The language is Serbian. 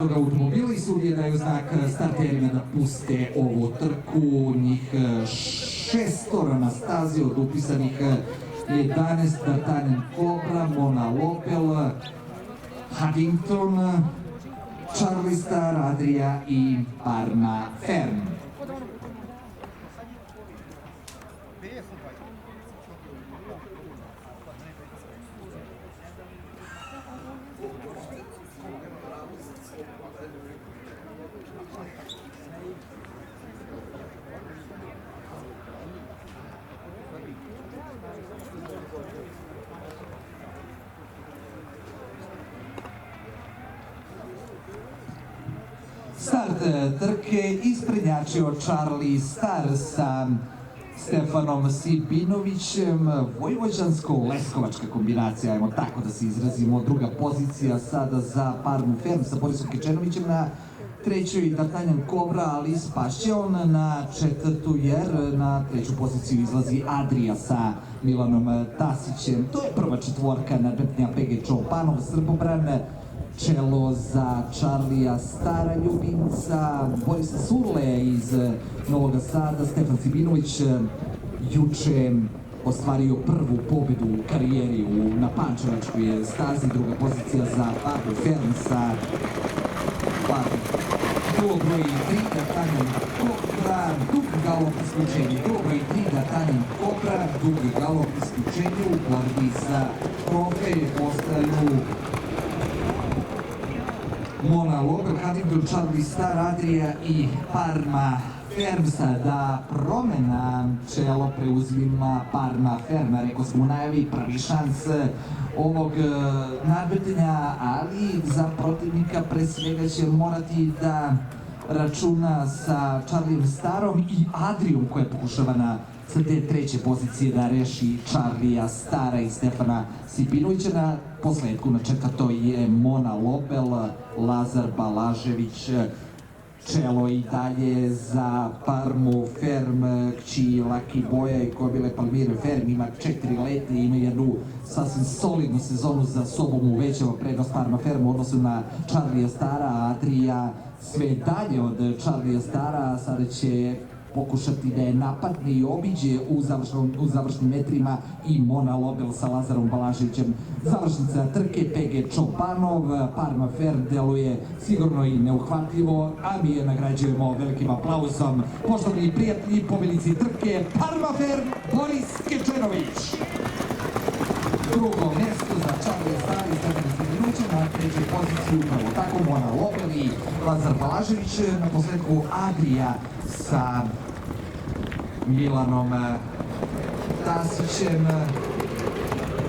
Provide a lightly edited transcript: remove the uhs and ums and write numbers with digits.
Automobili sudije daju znak starterima da puste ovu trku, njih 6 na stazi od upisanih 11, D'Artagnan Cobra, Mona Lopel, Huntington, Charlie Star, Adria i Parma Fern. Start trke isprednjačio Charlie Star sa Stefanom Sibinovićem, vojvođansko-leskovačka kombinacija, ajmo tako da se izrazimo. Druga pozicija sada za Parmu Fern sa Borisom Kečenovićem, na trećoj D'Artagnan Cobra, ali spašće on na četvrtu, jer na treću poziciju izlazi Adria sa Milanom Tasićem. To je prva četvorka nadmetnja PG Čopanov, Srbobran, čelo za Charlija Stara Ljubinca, Borisa Surle iz Novog Sada, Stefan Sibinović juče ostvario prvu pobedu u karijeri na Pančevačkoj stazi, druga pozicija za Parmu Fern sa duo broj 3 D'Artagnan Cobra, dug galop isključenje, duo broj 3 D'Artagnan Cobra, dug galop isključenje u borbi za trofej ostaju Mona Lopel, Huntington, Charlie Star, Adria i Parma Fern. Sada promena, čelo preuzima Parma Fern, rekao smo u najavi, prvi šans ovog nadmetenja, ali za protivnika pre svega će morati da računa sa Charlijem Starom i Adrijom, koja pokušava sa te treće pozicije da reši Charlija Stara i Stefana Sibinovića. Na posledku na četvrtoj je Mona Lopel, Lazar Balažević, čelo i dalje za Parmu Fern, kći Laki Boja i Kobile Palmire Fern ima 4 lete, ima jednu sasvim solidnu sezonu za sobom, uvećava prednost Parma Fern u odnosu na Charlija Stara. Adria sve dalje od Charlija Stara, sada će pokušati da je napadne i obiđe u završnim metrima i Mona Lopel sa Lazarom Balaževićem. Završnica trke PG Čopanov, Parma Fern deluje sigurno i neuhvatljivo, a mi je nagrađujemo velikim aplauzom. Poštovani prijatelji, pobednici trke Parma Fern, Boris Kečenović. Drugo mesto za Charlija Stara i Stefana Sibinovića, na trećoj poziciji upravo tako Mona Lopel i Lazar Balažević, na posledku Adria sa Milanom Tasićem.